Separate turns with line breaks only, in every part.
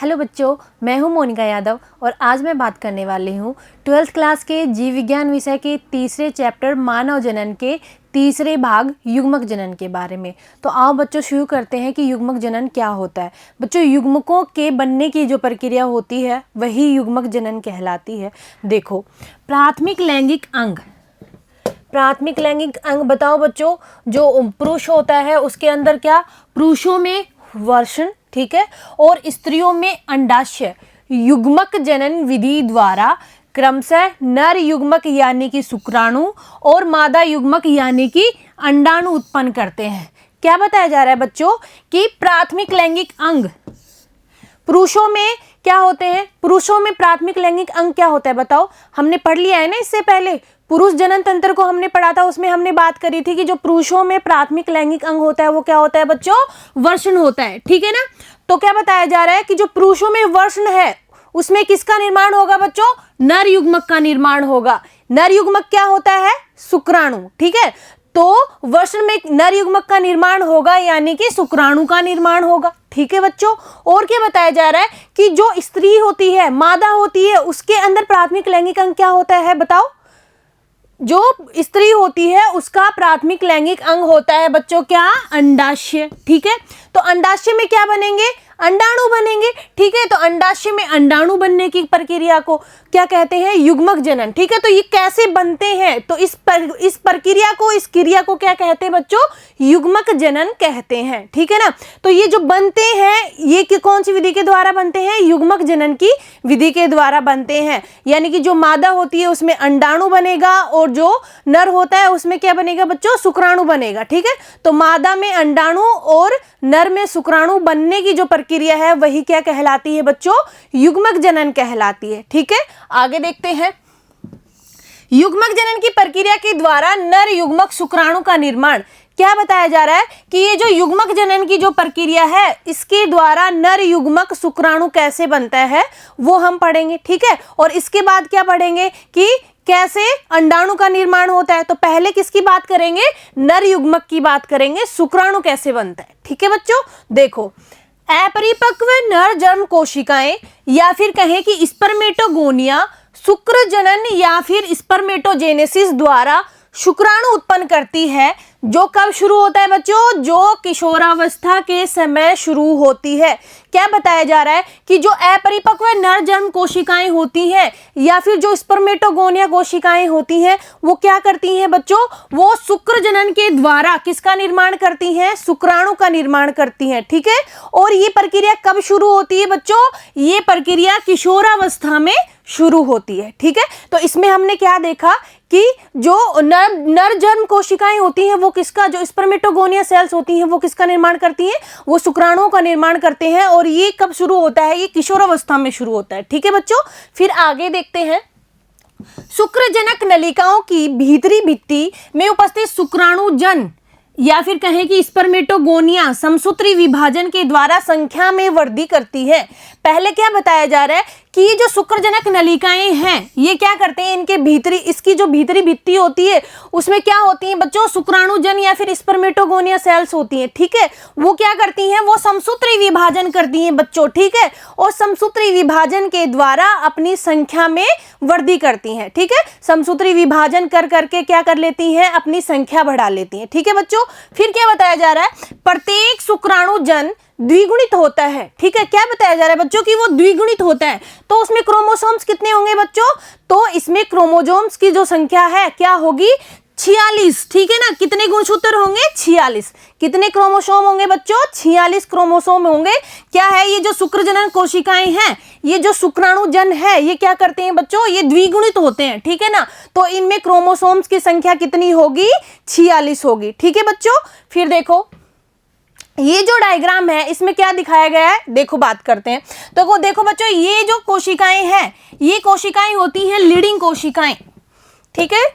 Hello बच्चों, मैं हूं मोनिका यादव और आज मैं बात करने वाली हूं 12th क्लास के जीव विज्ञान विषय के तीसरे चैप्टर मानव जनन के तीसरे भाग युग्मक जनन के बारे में। तो आओ बच्चों शुरू करते हैं कि युग्मक जनन क्या होता है। बच्चों, युग्मकों के बनने की जो प्रक्रिया होती है वही युग्मक जनन कहलाती है। देखो, प्राथमिक लैंगिक अंग बताओ बच्चों। जो पुरुष होता है उसके अंदर क्या, पुरुषों में वर्षण, ठीक है, और स्त्रियों में अंडाशय। युग्मक जनन विधि द्वारा क्रमशः नर युग्मक यानी कि शुक्राणु और मादा युग्मक यानी कि अंडाणु उत्पन्न करते हैं। क्या बताया जा रहा है बच्चों कि प्राथमिक लैंगिक अंग पुरुषों में क्या होते हैं। पुरुषों में प्राथमिक लैंगिक अंग क्या होता है बताओ। हमने पढ़ लिया है ना इससे पहले, पुरुष जनन तंत्र को हमने पढ़ा था, उसमें हमने बात करी थी कि जो पुरुषों में प्राथमिक लैंगिक अंग होता है वो क्या होता है बच्चों, वर्षण होता है, ठीक है ना। तो क्या बताया जा रहा है कि जो पुरुषों में वर्षण है उसमें किसका निर्माण होगा बच्चों, नर युग्मक का निर्माण होगा। नर युग्मक क्या होता है, शुक्राणु, ठीक है। तो वर्षण में नर युग्मक का निर्माण होगा यानी कि शुक्राणु का निर्माण होगा, ठीक है बच्चों। और क्या बताया जा रहा है कि जो स्त्री होती है, मादा होती है, उसके अंदर प्राथमिक लैंगिक अंग क्या होता है बताओ। जो स्त्री होती है उसका प्राथमिक लैंगिक अंग होता है बच्चों क्या, अंडाशय, ठीक है। तो अंडाशय में क्या बनेंगे, अंडाणु बनेंगे, ठीक है। तो अंडाशय में अंडाणु बनने की प्रक्रिया को क्या कहते हैं, युग्मक जनन, ठीक है। तो ये कैसे बनते हैं, तो इस प्रक्रिया को, इस क्रिया को क्या कहते हैं बच्चों, युग्मक जनन कहते हैं, ठीक है ना। तो ये जो बनते हैं ये कौन सी विधि के द्वारा बनते हैं, युग्मक जनन की विधि के द्वारा बनते हैं। यानी कि जो मादा होती है उसमें अंडाणु बनेगा और जो नर होता है उसमें क्या बनेगा बच्चों, शुक्राणु बनेगा, ठीक है। तो मादा में अंडाणु और नर में शुक्राणु बनने की जो प्रक्रिया है वही क्या कहलाती है बच्चों, युग्मक जनन कहलाती है, ठीक है। आगे देखते हैं। युग्मक जनन की प्रक्रिया के द्वारा नर युग्मक शुक्राणु का निर्माण। क्या बताया जा रहा है कि ये जो युग्मक जनन की जो प्रक्रिया है इसके द्वारा नर युग्मक शुक्राणु कैसे बनता है वो हम पढ़ेंगे, ठीक है। और इसके बाद क्या पढ़ेंगे कि कैसे अंडाणु का निर्माण होता है। तो पहले किसकी बात करेंगे, नर युग्मक की बात करेंगे, शुक्राणु कैसे बनता है, ठीक है बच्चों। देखो, अपरिपक्व नर जन्म कोशिकाएं या फिर कहें कि स्पर्मेटोगोनिया शुक्र जनन या फिर स्पर्मेटोजेनेसिस द्वारा शुक्राणु उत्पन्न करती है। जो कब शुरू होता है बच्चों, जो किशोरावस्था के समय शुरू होती है। क्या बताया जा रहा है कि जो अपरिपक्व नर जन्म कोशिकाएं होती हैं या फिर जो स्पर्मेटोगोनिया कोशिकाएं होती हैं वो क्या करती हैं बच्चों, वो शुक्र जनन के द्वारा किसका निर्माण करती हैं, शुक्राणु का निर्माण करती हैं, ठीक है। और ये प्रक्रिया कब शुरू होती है बच्चों, ये प्रक्रिया किशोरावस्था में शुरू होती है, ठीक है। तो इसमें हमने क्या देखा कि जो नर जन्म कोशिकाएं होती हैं वो किसका, जो स्पर्मेटोगोनिया सेल्स होती हैं वो किसका निर्माण करती हैं, वो शुक्राणुओं का निर्माण करते हैं। और ये कब शुरू होता है, ये किशोरावस्था में शुरू होता है, ठीक है बच्चों। फिर आगे देखते हैं। शुक्रजनक नलिकाओं की भीतरी भित्ति में उपस्थित शुक्राणु जन या फिर कहें कि स्पर्मेटोगोनिया समसूत्री विभाजन के द्वारा संख्या में वृद्धि करती है। पहले क्या बताया जा रहा है कि ये जो शुक्रजनक नलिकाएं हैं ये क्या करते हैं, इनके भीतरी, इसकी जो भीतरी भित्ति होती है उसमें क्या होती है बच्चों, शुक्राणुजन या फिर स्पर्मेटोगोनिया सेल्स होती हैं, ठीक है। वो क्या करती हैं, वो समसूत्री विभाजन करती हैं बच्चों, ठीक है। और समसूत्री विभाजन के द्वारा अपनी संख्या में वृद्धि करती हैं, ठीक है। समसूत्री विभाजन कर करके क्या कर लेती हैं, अपनी संख्या बढ़ा लेती हैं, ठीक है बच्चों। फिर क्या बताया जा रहा है, प्रत्येक शुक्राणुजन द्विगुणित होता है, ठीक है। क्या बताया जा रहा है बच्चों कि वो द्विगुणित होता है। तो उसमें क्रोमोसोम्स कितने होंगे बच्चों, तो इसमें क्रोमोसोम्स की जो संख्या है क्या होगी, 46, ठीक है ना। कितने गुणसूत्र होंगे, 46। कितने क्रोमोसोम होंगे बच्चों, 46 क्रोमोसोम होंगे। क्या है, ये जो शुक्रजनन कोशिकाएं हैं, ये जो शुक्राणुजन है ये क्या करते हैं बच्चों, ये द्विगुणित होते हैं, ठीक है ना। तो इनमें क्रोमोसोम्स की संख्या कितनी होगी, 46 होगी, ठीक है बच्चों। फिर देखो, ये जो डायग्राम है इसमें क्या दिखाया गया है, देखो बात करते हैं। तो देखो बच्चों, ये जो कोशिकाएं हैं ये कोशिकाएं होती हैं लीडिंग कोशिकाएं, ठीक है।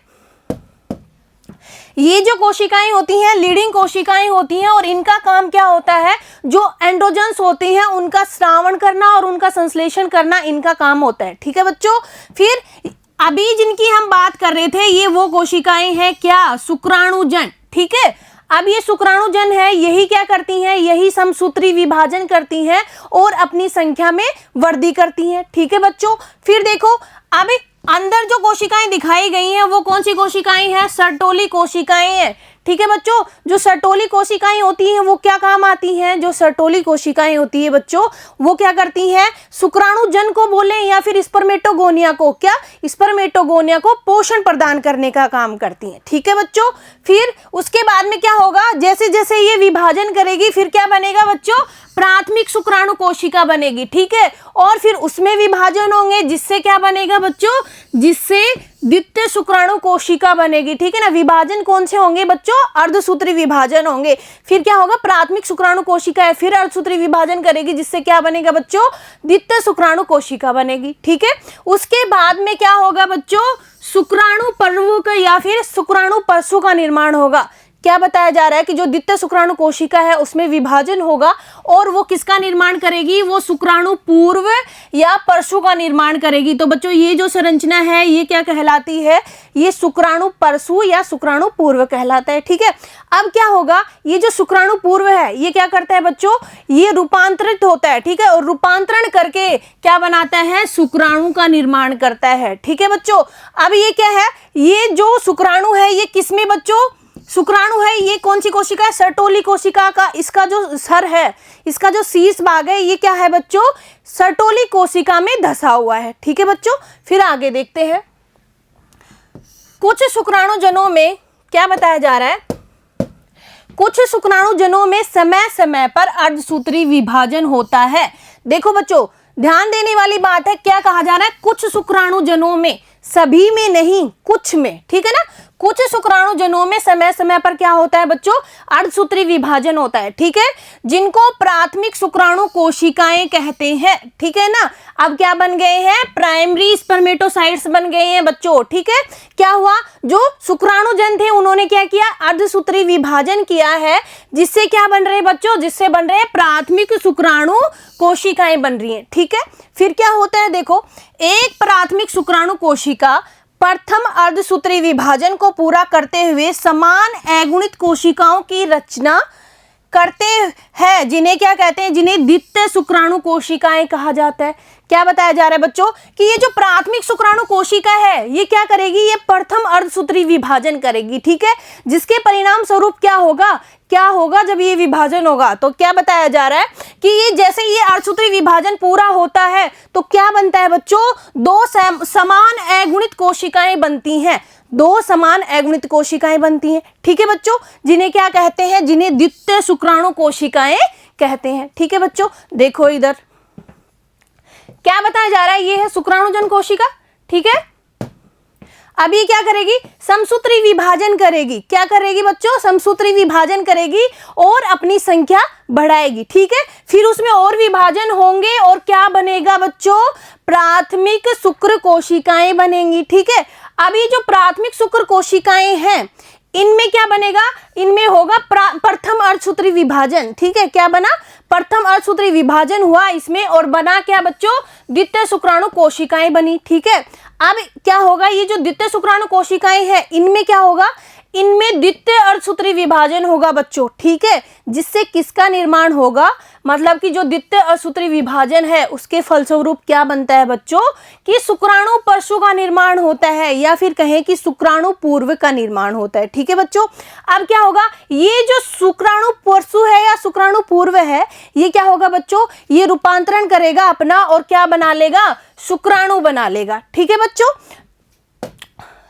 ये जो कोशिकाएं होती हैं लीडिंग कोशिकाएं होती हैं और इनका काम क्या होता है, जो एंड्रोजन्स होते हैं उनका श्रावण करना और उनका संश्लेषण करना इनका काम होता है, ठीक है बच्चों। फिर अभी जिनकी हम बात कर रहे थे ये वो कोशिकाएं हैं क्या, शुक्राणुजन, ठीक है। अब ये शुक्राणुजन है, यही क्या करती हैं, यही समसूत्री विभाजन करती हैं और अपनी संख्या में वृद्धि करती हैं। ठीक है बच्चों, फिर देखो अब अंदर जो कोशिकाएं दिखाई गई हैं वो कौन सी कोशिकाएं हैं, सर्टोली कोशिकाएं हैं। ठीक है बच्चों, जो सर्टोली कोशिकाएं होती हैं वो क्या काम आती हैं, जो सर्टोली कोशिकाएं होती है बच्चों वो क्या करती हैं, शुक्राणुजन को बोले या फिर स्पर्मेटोगोनिया को, क्या स्पर्मेटोगोनिया को पोषण प्रदान करने का काम करती हैं। ठीक है बच्चों, फिर उसके बाद में क्या होगा, जैसे जैसे ये विभाजन करेगी फिर क्या बनेगा बच्चों, प्राथमिक शुक्राणु कोशिका बनेगी। ठीक है, और फिर उसमें विभाजन होंगे जिससे क्या बनेगा बच्चों, जिससे द्वितीय शुक्राणु कोशिका बनेगी। ठीक है ना, विभाजन कौन से होंगे बच्चों, अर्धसूत्री विभाजन होंगे। फिर क्या होगा, प्राथमिक शुक्राणु कोशिका है, फिर अर्धसूत्री विभाजन करेगी जिससे क्या बनेगा बच्चों, द्वितीय शुक्राणु कोशिका बनेगी। ठीक है, उसके बाद में क्या होगा बच्चों, शुक्राणु पर्वों का या फिर शुक्राणु परसों का निर्माण होगा। क्या बताया जा रहा है कि जो द्वितीय शुक्राणु कोशिका है उसमें विभाजन होगा और वो किसका निर्माण करेगी, वो शुक्राणु पूर्व या परसों का निर्माण करेगी। तो बच्चों ये जो संरचना है ये क्या कहलाती है, ये शुक्राणु परसों या शुक्राणु पूर्व कहलाता है। ठीक है, अब क्या होगा, ये जो शुक्राणु पूर्व है ये क्या करता है बच्चों, ये रूपांतरित होता है। ठीक है, और रूपांतरण करके क्या बनाता है, शुक्राणु का निर्माण करता है। ठीक है बच्चों, अब ये क्या है, ये जो शुक्राणु है ये किसमें बच्चों, शुक्राणु है, ये कौन सी कोशिका है, सर्टोली कोशिका का, इसका जो सर है, इसका जो शीर्ष भाग है ये क्या है बच्चों, सर्टोली कोशिका में धसा हुआ है। ठीक है बच्चों, फिर आगे देखते हैं, कुछ शुक्राणुजनों में क्या बताया जा रहा है, कुछ शुक्राणुजनों में समय समय पर अर्धसूत्री विभाजन होता है। देखो बच्चों ध्यान देने वाली बात है, क्या कहा जा रहा है, कुछ शुक्राणुजनों में, सभी में नहीं, कुछ में। ठीक है ना, कुछ शुक्राणुजनों में समय समय पर क्या होता है बच्चों, अर्धसूत्री विभाजन होता है। ठीक है, जिनको प्राथमिक शुक्राणु कोशिकाएं कहते हैं। ठीक है ना, अब क्या बन गए हैं, प्राइमरी स्पर्मेटोसाइट्स बन गए हैं बच्चों। ठीक है, क्या हुआ, जो शुक्राणुजन थे उन्होंने क्या किया, अर्धसूत्री विभाजन किया है, जिससे क्या बन रहे बच्चों, जिससे बन रहे प्राथमिक शुक्राणु कोशिकाएं बन रही हैं। ठीक है, फिर क्या होता है, देखो एक प्राथमिक शुक्राणु कोशिका प्रथम अर्धसूत्री विभाजन को पूरा करते हुए समान अगुणित कोशिकाओं की रचना करते हैं, जिन्हें क्या कहते हैं, जिन्हें द्वितीय शुक्राणु कोशिकाएं कहा जाता है। क्या बताया जा रहा है बच्चों कि ये जो प्राथमिक शुक्राणु कोशिका है ये क्या करेगी, ये प्रथम अर्धसूत्री विभाजन करेगी। ठीक है, जिसके परिणाम स्वरूप क्या होगा, क्या होगा जब ये विभाजन होगा, तो क्या बताया जा रहा है कि ये जैसे ये अर्धसूत्री विभाजन पूरा होता है तो क्या बनता है बच्चों, दो समान अगुणित कोशिकाएं बनती हैं, दो समान अगुणित कोशिकाएं बनती हैं। ठीक है बच्चों, जिन्हें क्या कहते हैं, जिन्हें द्वितीय शुक्राणु कोशिकाएं कहते हैं। ठीक है बच्चों, देखो इधर क्या बताया जा रहा है, ये है शुक्राणुजन कोशिका। ठीक है, अब ये क्या करेगी, समसूत्री विभाजन करेगी। क्या करेगी बच्चों, समसूत्री विभाजन करेगी और अपनी संख्या बढ़ाएगी। ठीक है, फिर उसमें और विभाजन होंगे और क्या बनेगा बच्चों, प्राथमिक शुक्र कोशिकाएं बनेंगी। ठीक है, अब ये जो प्राथमिक शुक्र कोशिकाएं हैं इनमें क्या बनेगा, इनमें होगा प्रथम अर्धसूत्री विभाजन। ठीक है, क्या बना, प्रथम अर्धसूत्री विभाजन हुआ इसमें और बना क्या बच्चों, द्वितीय शुक्राणु कोशिकाएं बनी। ठीक है, अब क्या होगा, ये जो द्वितीय शुक्राणु कोशिकाएं हैं इनमें क्या होगा, इनमें द्वितीय अर्धसूत्री विभाजन होगा बच्चों। ठीक है, जिससे किसका निर्माण होगा, मतलब कि जो द्वितीय अर्धसूत्री विभाजन है उसके फलस्वरूप क्या बनता है बच्चों, कि शुक्राणु परसों का निर्माण होता है या फिर कहें कि शुक्राणु पूर्व का निर्माण होता है। ठीक है बच्चों, अब क्या होगा, ये जो शुक्राणु परसों है या शुक्राणु पूर्व है ये क्या होगा बच्चों, ये रूपांतरण करेगा अपना और क्या बना लेगा, शुक्राणु बना लेगा। ठीक है बच्चों,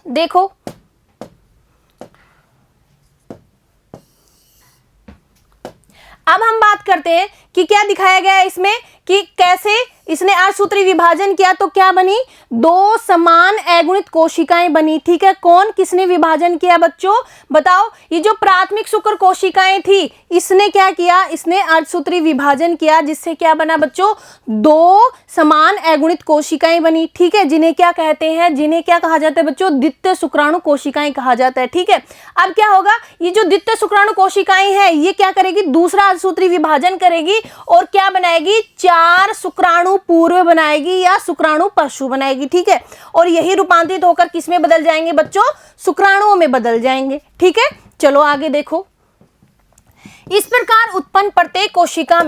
देखो अब हम बात करते हैं कि क्या दिखाया गया है इसमें, कि कैसे इसने अर्धसूत्री विभाजन किया तो क्या बनी, दो समान अगुणित कोशिकाएं बनी। ठीक है, कौन किसने विभाजन किया बच्चों, बताओ, ये जो प्राथमिक शुक्र कोशिकाएं थी इसने क्या किया, इसने अर्धसूत्री विभाजन किया जिससे क्या बना बच्चों, दो समान अगुणित कोशिकाएं बनी। ठीक है, जिन्हें क्या कहते हैं, जिन्हें क्या कहा जाता है बच्चों, द्वितीय शुक्राणु कोशिकाएं कहा जाता है। ठीक है, अब क्या होगा, ये जो द्वितीय शुक्राणु कोशिकाएं हैं ये क्या करेगी, दूसरा अर्धसूत्री विभाजन करेगी और क्या बनाएगी, चार शुक्राणु पूर्व बनाएगी या शुक्राणु परसों बनाएगी। ठीक है, और यही रूपांतरित होकर किसमें बदल जाएंगे बच्चों, शुक्राणुओं में बदल जाएंगे। ठीक है, चलो आगे देखो, इस प्रकार उत्पन्न प्रत्येक कोशिका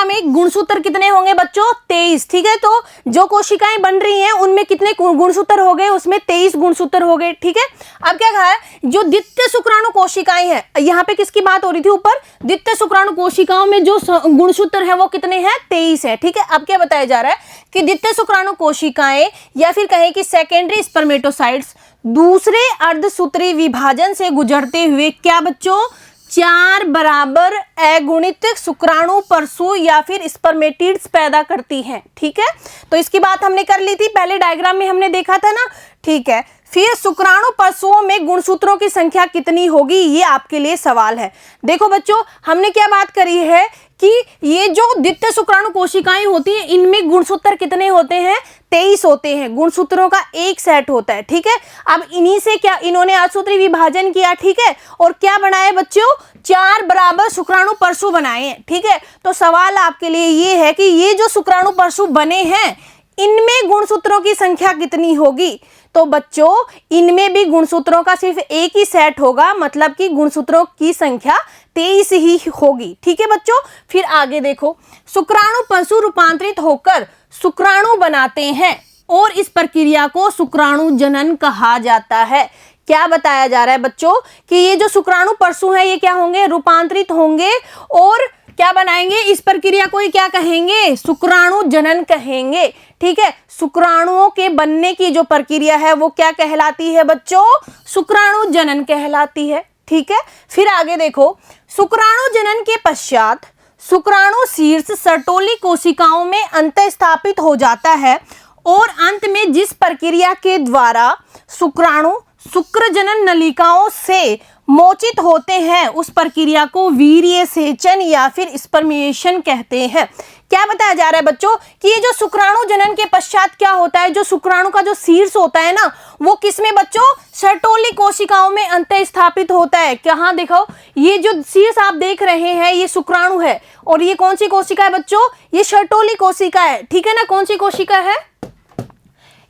में गुणसूत्र कितने होंगे बच्चों? 23। ठीक है, तो जो कोशिकाएं बन रही हैं उनमें कितने गुणसूत्र हो गए? उसमें 23 गुणसूत्र हो गए। ठीक है, अब क्या कहा है, जो द्वितीय शुक्राणु कोशिकाएं हैं, यहाँ पे किसकी बात हो रही थी? ऊपर द्वितीय शुक्राणु कोशिकाओं में जो गुणसूत्र है वो कितने हैं? 23 है। ठीक है, अब क्या बताया जा रहा है कि द्वितीय शुक्राणु कोशिकाएं या फिर कहें कि सेकेंडरी स्पर्मेटोसाइट्स दूसरे अर्धसूत्री विभाजन से गुजरते हुए क्या बच्चों? 4 बराबर अगुणित शुक्राणु परसू या फिर स्पर्मेटिड्स पैदा करती हैं। ठीक है, तो इसकी बात हमने कर ली थी, पहले डायग्राम में हमने देखा था ना। ठीक है, फिर शुक्राणु परसुओं में गुणसूत्रों की संख्या कितनी होगी, ये आपके लिए सवाल है। देखो बच्चों, हमने क्या बात करी है कि ये जो द्वितीय शुक्राणु कोशिकाएं होती हैं इनमें गुणसूत्र कितने होते हैं? 23 होते हैं। गुणसूत्रों का एक सेट होता है। ठीक है, अब इन्हीं से क्या इन्होंने अर्धसूत्री विभाजन किया। ठीक है, और क्या बनाए बच्चों? 4 बराबर शुक्राणु परसू बनाए हैं। ठीक है, तो सवाल आपके लिए ये है कि ये जो शुक्राणु परसू बने हैं इनमें गुणसूत्रों की संख्या कितनी होगी? तो बच्चों इनमें भी गुणसूत्रों का सिर्फ एक ही सेट होगा, मतलब कि गुणसूत्रों की संख्या 23 ही होगी। ठीक है बच्चों, फिर आगे देखो, शुक्राणु परसू रूपांतरित होकर शुक्राणु बनाते हैं और इस प्रक्रिया को शुक्राणु जनन कहा जाता है। क्या बताया जा रहा है बच्चों कि ये जो शुक्राणु परसू है ये क्या होंगे? रूपांतरित होंगे और क्या बनाएंगे? इस प्रक्रिया को ही क्या कहेंगे? शुक्राणु जनन कहेंगे। ठीक है, शुक्राणुओं के बनने की जो प्रक्रिया है वो क्या कहलाती है बच्चों? शुक्राणु जनन कहलाती है। ठीक है, फिर आगे देखो, शुक्राणु जनन के पश्चात शुक्राणु शीर्ष सर्टोली कोशिकाओं में अंतःस्थापित हो जाता है और अंत में जिस प्रक्रिया के द्वारा शुक्राणु शुक्रजनन नलिकाओं से मोचित होते हैं उस प्रक्रिया को वीर्य सेचन या फिर स्पर्मिएशन कहते हैं। क्या बताया जा रहा है बच्चों कि ये जो शुक्राणु जनन के पश्चात क्या होता है, जो शुक्राणु का जो शीर्ष होता है ना वो किसमें बच्चों? सर्टोली कोशिकाओं में अंतःस्थापित होता है। कहाँ देखो, ये जो शीर्ष आप देख रहे हैं ये शुक्राणु है और ये कौन सी कोशिका है बच्चों? ये सर्टोली कोशिका है। ठीक है ना, कौन सी कोशिका है?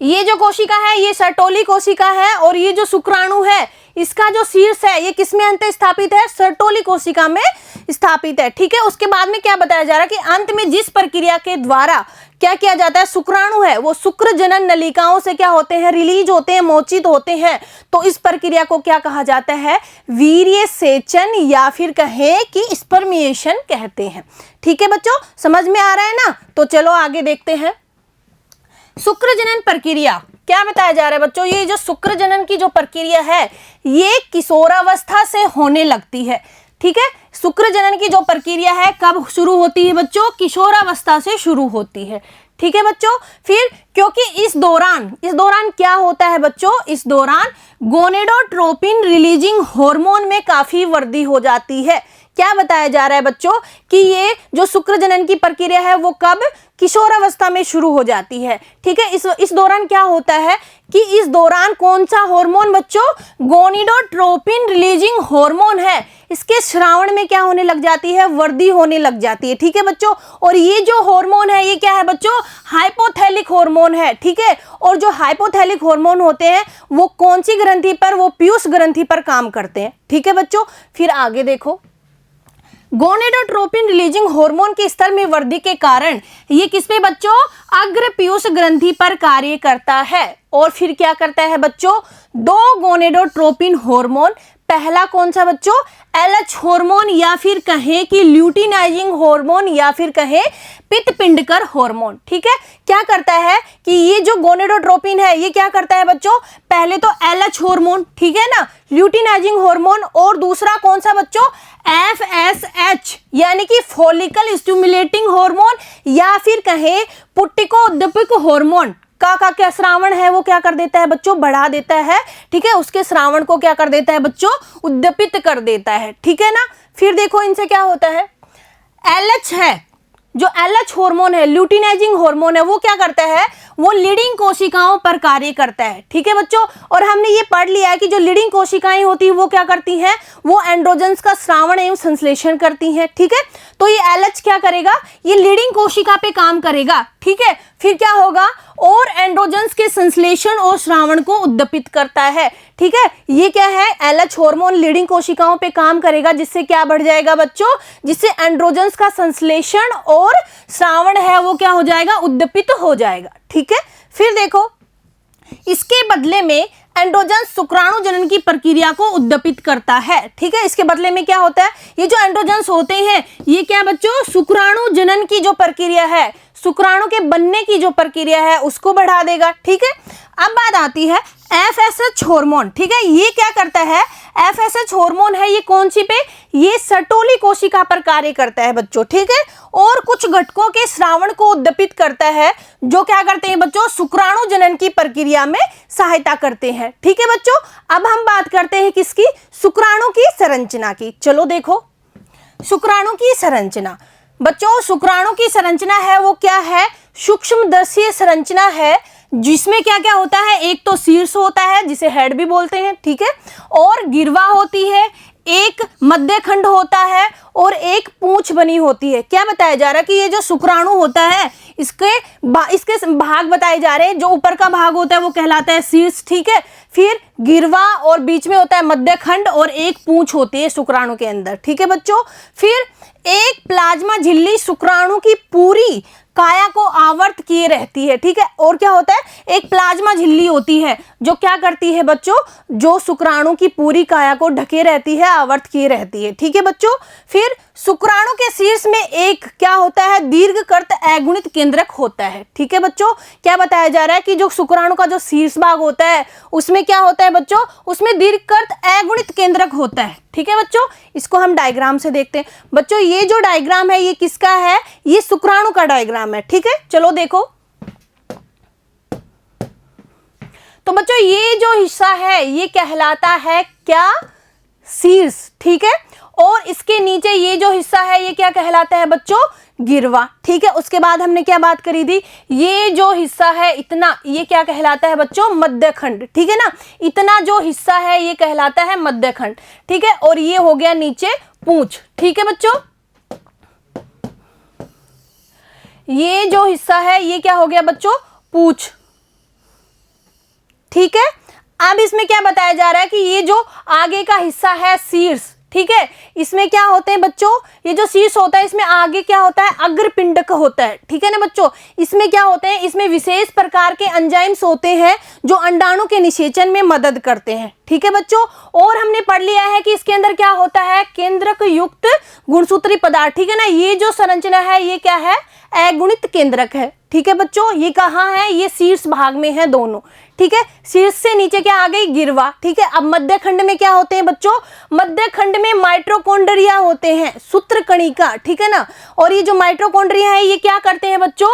ये जो कोशिका है ये सर्टोली कोशिका है और ये जो शुक्राणु है इसका जो शीर्ष है ये किसमें अंतःस्थापित है? सर्टोली कोशिका में स्थापित है। ठीक है, उसके बाद में क्या बताया जा रहा है कि अंत में जिस प्रक्रिया के द्वारा क्या किया जाता है, शुक्राणु है वो शुक्र जनन नलिकाओं से क्या होते हैं? रिलीज होते हैं, मोचित होते हैं। तो इस प्रक्रिया को क्या कहा जाता है? वीर्य सेचन या फिर कहें कि स्पर्मिएशन कहते हैं। ठीक है बच्चों, समझ में आ रहा है ना? तो चलो आगे देखते हैं। शुक्र जनन प्रक्रिया क्या बताया जा रहा है बच्चों? ये जो शुक्र जनन की जो प्रक्रिया है ये किशोरावस्था से होने लगती है। ठीक है, शुक्र जनन की जो प्रक्रिया है कब शुरू होती है बच्चों? किशोरावस्था से शुरू होती है। ठीक है बच्चों, फिर क्योंकि इस दौरान क्या होता है बच्चों? इस दौरान गोनेडोट्रोपिन रिलीजिंग हार्मोन में काफी वृद्धि हो जाती है। क्या बताया जा रहा है बच्चों कि ये जो शुक्र जनन की प्रक्रिया है वो कब? किशोरावस्था में शुरू हो जाती है। ठीक है, इस दौरान क्या होता है कि इस दौरान कौन सा हार्मोन बच्चों? गोनेडोट्रोपिन रिलीजिंग हार्मोन है, इसके श्रावण में क्या होने लग जाती है? वृद्धि होने लग जाती है। ठीक है बच्चों, और ये जो हार्मोन है ये क्या है बच्चों? हाइपोथैलिक हार्मोन है। ठीक है, और जो हाइपोथैलिक हार्मोन होते हैं वो कौन सी ग्रंथि पर? वो पीयूष ग्रंथि पर काम करते हैं। ठीक है बच्चों, फिर आगे देखो, गोनेडोट्रोपिन रिलीजिंग हार्मोन के स्तर में वृद्धि के कारण ये किस पे बच्चों? अग्र पीयूष ग्रंथि पर कार्य करता है। और फिर क्या करता है बच्चों? 2 गोनेडोट्रोपिन हार्मोन, पहला कौन सा बच्चों? एलएच हार्मोन या फिर कहें कि ल्यूटिनाइजिंग हार्मोन या फिर कहें पित्तपिंडकर हार्मोन। ठीक है, क्या करता है कि ये जो गोनेडोट्रोपिन है ये क्या करता है बच्चों? पहले तो एलएच हार्मोन, ठीक है ना, ल्यूटिनाइजिंग हार्मोन, और दूसरा कौन सा बच्चों? एफएसएच यानी कि फॉलिकल स्टिमुलेटिंग हार्मोन या फिर कहें पुट्टिकोद्दीपक हार्मोन का क्या श्रावण है वो क्या कर देता है बच्चों? बढ़ा देता है। ठीक है, उसके श्रावण को क्या कर देता है बच्चों? उद्दीपित कर देता है। ठीक है ना, फिर देखो इनसे क्या होता है? एलएच है, जो एलएच हार्मोन है, ल्यूटिनाइजिंग हार्मोन है, वो क्या करता है? वो लीडिंग कोशिकाओं पर कार्य करता है। ठीक है बच्चों, और हमने ये पढ़ लिया है कि जो लीडिंग कोशिकाएं होती है वो क्या करती हैं, वो एंड्रोजन्स का स्रावण एवं संश्लेषण करती हैं। ठीक है, तो ये LH क्या करेगा, ये लीडिंग कोशिका पे काम करेगा। ठीक है, फिर क्या होगा, और एंड्रोजन्स के संश्लेषण और श्रावण को उद्दीपित करता है। ठीक है, ये क्या है, LH हार्मोन लीडिंग कोशिकाओं पे काम करेगा, जिससे क्या बढ़ जाएगा बच्चों, जिससे एंड्रोजन्स का संश्लेषण और श्रावण है वो क्या हो जाएगा, उद्दीपित हो जाएगा। ठीक है, फिर देखो इसके बदले में एंड्रोजन शुक्राणु जनन की प्रक्रिया को उद्दीपित करता है। ठीक है, इसके बदले में क्या होता है, ये जो एंड्रोजन्स होते हैं ये क्या बच्चों, शुक्राणु जनन की जो प्रक्रिया है, शुक्राणु के बनने की जो प्रक्रिया है उसको बढ़ा देगा। ठीक है, अब बात आती है FSH हार्मोन। ठीक है, ये क्या करता है, FSH हार्मोन है ये कौन सी पे, ये सर्टोली कोशिका पर कार्य करता है बच्चों। ठीक है, और कुछ घटकों के श्रावण को उद्दीपित करता है, जो क्या करते हैं बच्चों, शुक्राणु जनन की प्रक्रिया में सहायता करते हैं। ठीक है बच्चों, अब हम बात करते हैं किसकी, शुक्राणु की संरचना की। चलो देखो शुक्राणु की संरचना। बच्चों शुक्राणु की संरचना है वो क्या है, सूक्ष्मदर्शी संरचना है, जिसमें क्या क्या होता है, एक तो शीर्ष होता है जिसे हेड भी बोलते हैं। ठीक है, और गिरवा होती है, एक मध्य खंड होता है और एक पूंछ बनी होती है। क्या बताया जा रहा है कि ये जो शुक्राणु होता है इसके भाग बताए जा रहे हैं। जो ऊपर का भाग होता है वो कहलाता है शीर्ष। ठीक है, फिर गिरवा और बीच में होता है मध्य खंड और एक पूंछ होती है शुक्राणु के अंदर। ठीक है बच्चों, फिर एक प्लाज्मा झिल्ली शुक्राणु की पूरी काया को आवर्त किए रहती है। ठीक है, और क्या होता है, एक प्लाज्मा झिल्ली होती है जो क्या करती है बच्चों, जो शुक्राणु की पूरी काया को ढके रहती है, आवर्त किए रहती है। ठीक है बच्चों, फिर शुक्राणु के शीर्ष में एक क्या होता है, दीर्घकृत अगुणित केंद्रक होता है। ठीक है बच्चों, क्या बताया जा रहा है कि जो शुक्राणु का जो शीर्ष भाग होता है उसमें क्या होता है बच्चों, उसमें दीर्घकृत अगुणित केंद्रक होता है। ठीक है बच्चों, इसको हम डायग्राम से देखते हैं। बच्चों ये जो डायग्राम है ये किसका है, ये शुक्राणु का डायग्राम है। ठीक है, चलो देखो। तो बच्चों ये जो हिस्सा है ये कहलाता है क्या, शीर्ष। ठीक है, और इसके नीचे ये जो हिस्सा है ये क्या कहलाता है बच्चों, गिरवा। ठीक है, उसके बाद हमने क्या बात करी थी, ये जो हिस्सा है इतना, ये क्या कहलाता है बच्चों, मध्य खंड। ठीक है ना, इतना जो हिस्सा है ये कहलाता है मध्य खंड। ठीक है, और ये हो गया नीचे पूंछ। ठीक है बच्चों, ये जो हिस्सा है ये क्या हो गया बच्चों, पूंछ। ठीक है, अब इसमें क्या बताया जा रहा है कि ये जो आगे का हिस्सा है शीर्ष। ठीक है, इसमें क्या होते हैं बच्चों, ये जो शीर्ष होता है इसमें आगे क्या होता है, अग्रपिंडक होता है। ठीक है ना बच्चों, इसमें क्या होते हैं, इसमें विशेष प्रकार के एंजाइम्स होते हैं जो अंडाणु के निषेचन में मदद करते हैं। ठीक है बच्चों, और हमने पढ़ लिया है कि इसके अंदर क्या होता है, केंद्रक युक्त गुणसूत्री पदार्थ। ठीक है ना, ये जो संरचना है ये क्या है, अगुणित केंद्रक है। ठीक है बच्चों, ये कहाँ है, ये शीर्ष भाग में है दोनों। ठीक है, शीर्ष से नीचे क्या आ गई, गिरवा। ठीक है, अब मध्य खंड में क्या होते हैं बच्चों, मध्य खंड में माइटोकॉन्ड्रिया होते हैं, सूत्र कणिका। ठीक है ना, और ये जो माइटोकॉन्ड्रिया है ये क्या करते हैं बच्चों,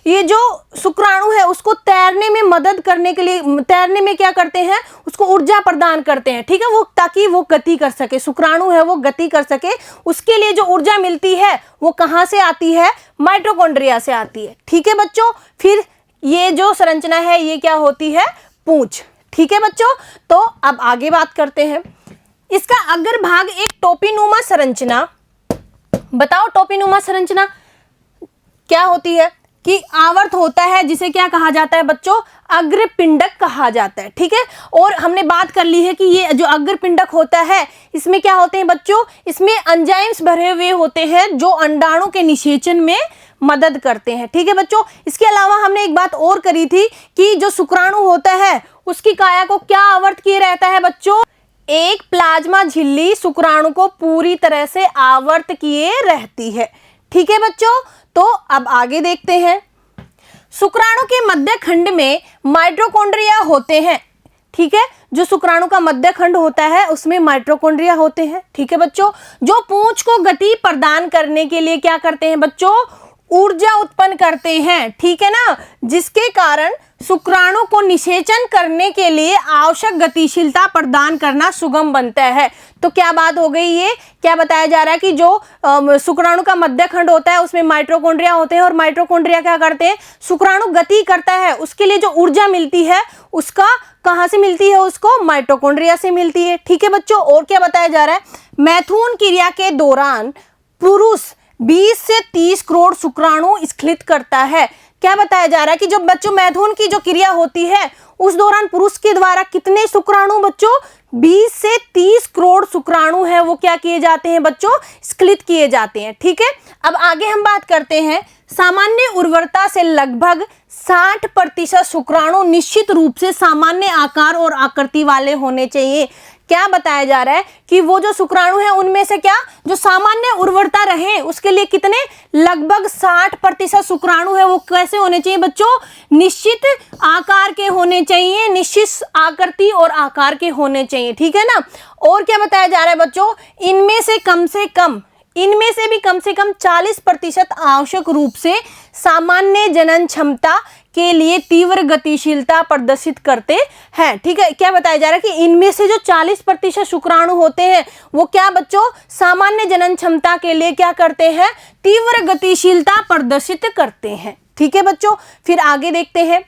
ये जो शुक्राणु है उसको तैरने में मदद करने के लिए, तैरने में क्या करते हैं, उसको ऊर्जा प्रदान करते हैं। ठीक है, वो ताकि वो गति कर सके, शुक्राणु है वो गति कर सके, उसके लिए जो ऊर्जा मिलती है वो कहाँ से आती है, माइटोकॉन्ड्रिया से आती है। ठीक है बच्चों, फिर ये जो संरचना है ये क्या होती है, पूंछ। ठीक है बच्चों, तो अब आगे बात करते हैं। इसका अग्र भाग एक टोपीनुमा संरचना। बताओ टोपीनुमा संरचना क्या होती है, कि आवर्त होता है जिसे क्या कहा जाता है बच्चों, अग्रपिंडक कहा जाता है। ठीक है, और हमने बात कर ली है कि ये जो अग्रपिंडक होता है इसमें क्या होते हैं बच्चों, इसमें एंजाइम्स भरे हुए होते हैं जो अंडाणु के निषेचन में मदद करते हैं। ठीक है बच्चों, इसके अलावा हमने एक बात और करी थी कि जो शुक्राणु होता है उसकी काया को क्या आवर्त किए रहता है बच्चों, एक प्लाज्मा झिल्ली शुक्राणु को पूरी तरह से आवर्त किए रहती है। ठीक है बच्चों, तो अब आगे देखते हैं। शुक्राणु के मध्य खंड में माइटोकॉन्ड्रिया होते हैं। ठीक है, जो शुक्राणु का मध्य खंड होता है उसमें माइटोकॉन्ड्रिया होते हैं। ठीक है बच्चों, जो पूंछ को गति प्रदान करने के लिए क्या करते हैं बच्चों, ऊर्जा उत्पन्न करते हैं, ठीक है ना, जिसके कारण शुक्राणु को निषेचन करने के लिए आवश्यक गतिशीलता प्रदान करना सुगम बनता है। तो क्या बात हो गई, ये क्या बताया जा रहा है कि जो शुक्राणु का मध्य खंड होता है उसमें माइटोकॉन्ड्रिया होते हैं, और माइटोकॉन्ड्रिया क्या करते हैं, शुक्राणु गति करता है, उसके लिए जो ऊर्जा मिलती है उसका कहाँ से मिलती है, उसको माइटोकॉन्ड्रिया से मिलती है, ठीक है बच्चों। और क्या बताया जा रहा है, मैथुन क्रिया के दौरान पुरुष 20 से 30 करोड़ शुक्राणु स्खलित करता है। क्या बताया जा रहा है कि जो बच्चों मैथुन की जो क्रिया होती है उस दौरान पुरुष के द्वारा कितने शुक्राणु बच्चों, 20 से 30 करोड़ शुक्राणु है वो क्या किए जाते हैं बच्चों, स्खलित किए जाते हैं, ठीक है। अब आगे हम बात करते हैं, सामान्य उर्वरता से लगभग 60% शुक्राणु निश्चित रूप से सामान्य आकार और आकृति वाले होने चाहिए। क्या बताया जा रहा है कि वो जो शुक्राणु है उनमें से क्या जो सामान्य उर्वरता रहे उसके लिए कितने, लगभग 60% शुक्राणु है वो कैसे होने चाहिए बच्चों, निश्चित आकार के होने चाहिए, निश्चित आकृति और आकार के होने चाहिए, ठीक है ना। और क्या बताया जा रहा है बच्चों, इनमें से भी कम से कम 40% आवश्यक रूप से सामान्य जनन क्षमता के लिए तीव्र गतिशीलता प्रदर्शित करते हैं, ठीक है। क्या बताया जा रहा है कि इनमें से जो 40% शुक्राणु होते हैं वो क्या बच्चों, सामान्य जनन क्षमता के लिए क्या करते हैं, तीव्र गतिशीलता प्रदर्शित करते हैं, ठीक है बच्चों। फिर आगे देखते हैं,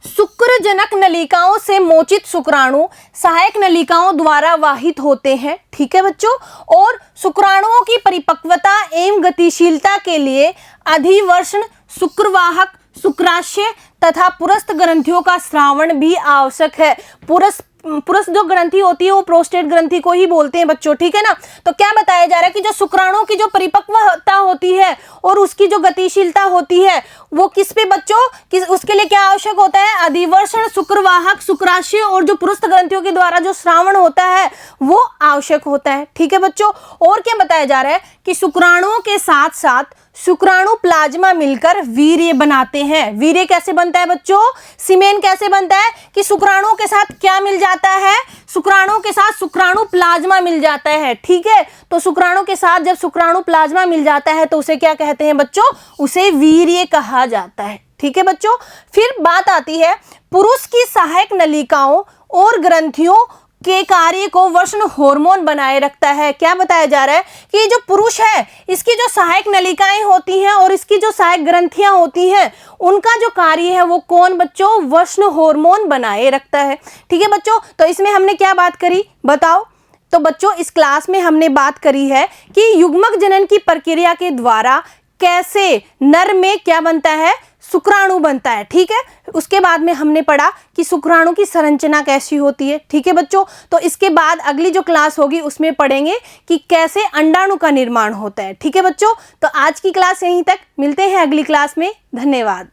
शुक्रजनक नलिकाओं से मोचित शुक्राणु सहायक नलिकाओं द्वारा वाहित होते हैं, ठीक है बच्चों। और शुक्राणुओं की परिपक्वता एवं गतिशीलता के लिए अधिवर्षण, शुक्रवाहक, शुक्राशय तथा पुरस्थ ग्रंथियों का स्रावण भी आवश्यक है। पुरस्थ जो ग्रंथि होती है वो प्रोस्टेट ग्रंथि को ही बोलते हैं बच्चों, ठीक है ना। तो क्या बताया जा रहा है कि जो शुक्राणुओं की जो परिपक्वता होती है और उसकी जो गतिशीलता होती है वो किस पे बच्चों, उसके लिए क्या आवश्यक होता है, अधिवर्षण, शुक्रवाहक, शुक्राशय और जो पुरस्थ ग्रंथियों के द्वारा जो स्रावण होता है वो आवश्यक होता है, ठीक है बच्चों। और क्या बताया जा रहा है कि शुक्राणुओं के साथ साथ शुक्राणु प्लाज्मा मिलकर वीर्य बनाते हैं। वीर्य कैसे बनता है बच्चों, सीमेन कैसे बनता है कि शुक्राणुओं के साथ क्या मिल जाता है, शुक्राणुओं के साथ शुक्राणु प्लाज्मा मिल जाता है, ठीक है। तो शुक्राणु के साथ जब शुक्राणु प्लाज्मा मिल जाता है तो उसे क्या कहते हैं बच्चों, उसे वीर्य कहा जाता है, ठीक है बच्चों। फिर बात आती है, पुरुष की सहायक नलिकाओं और ग्रंथियों के कार्य को वर्ण हार्मोन बनाए रखता है। क्या बताया जा रहा है कि जो पुरुष है इसकी जो सहायक नलिकाएं होती हैं और इसकी जो सहायक ग्रंथियां होती हैं उनका जो कार्य है वो कौन बच्चों, वर्ण हार्मोन बनाए रखता है, ठीक है बच्चों। तो इसमें हमने क्या बात करी बताओ, तो बच्चों इस क्लास में हमने बात करी है कि युग्मक जनन की प्रक्रिया के द्वारा कैसे नर में क्या बनता है, शुक्राणु बनता है, ठीक है। उसके बाद में हमने पढ़ा कि शुक्राणु की संरचना कैसी होती है, ठीक है बच्चों। तो इसके बाद अगली जो क्लास होगी उसमें पढ़ेंगे कि कैसे अंडाणु का निर्माण होता है, ठीक है बच्चों। तो आज की क्लास यहीं तक, मिलते हैं अगली क्लास में, धन्यवाद।